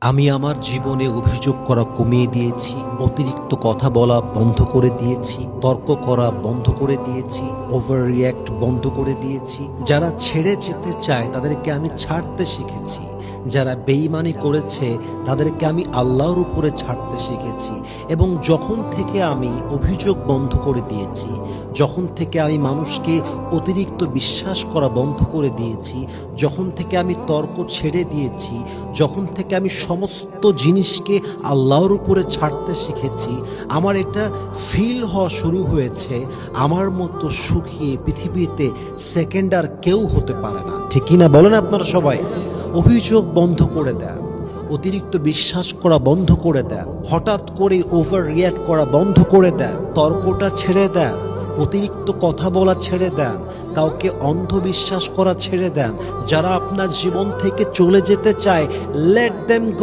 আমি আমার জীবনে অভিযোগ করা কমিয়ে দিয়েছি, অতিরিক্ত কথা বলা বন্ধ করে দিয়েছি, তর্ক করা বন্ধ করে দিয়েছি, ওভার রিয়্যাক্ট বন্ধ করে দিয়েছি। যারা ছেড়ে যেতে চায় তাদেরকে আমি ছাড়তে শিখেছি। যারা বেঈমানি করেছে তাদেরকে আমি আল্লাহর উপরে ছাড়তে শিখেছি। এবং যখন থেকে আমি অভিযোগ বন্ধ করে দিয়েছি, যখন থেকে আমি মানুষকে অতিরিক্ত বিশ্বাস করা বন্ধ করে দিয়েছি, যখন থেকে আমি তর্ক ছেড়ে দিয়েছি, যখন থেকে আমি সমস্ত জিনিসকে আল্লাহর উপরে ছাড়তে শিখেছি, আমার এটা ফিল হওয়া শুরু হয়েছে আমার মতো সুখী পৃথিবীতে সেকেন্ড আর কেউ হতে পারে না। ঠিক কিনা বলেন আপনারা সবাই? অভিযোগ বন্ধ করে দেন, অতিরিক্ত বিশ্বাস করা বন্ধ করে দেন, হঠাৎ করে ওভার রিয়্যাক্ট করা বন্ধ করে দেন, তর্কটা ছেড়ে দেন, অতিরিক্ত কথা বলা ছেড়ে দেন, কাউকে অন্ধবিশ্বাস করা ছেড়ে দেন। যারা আপনার জীবন থেকে চলে যেতে চায়, লেট দেম গো।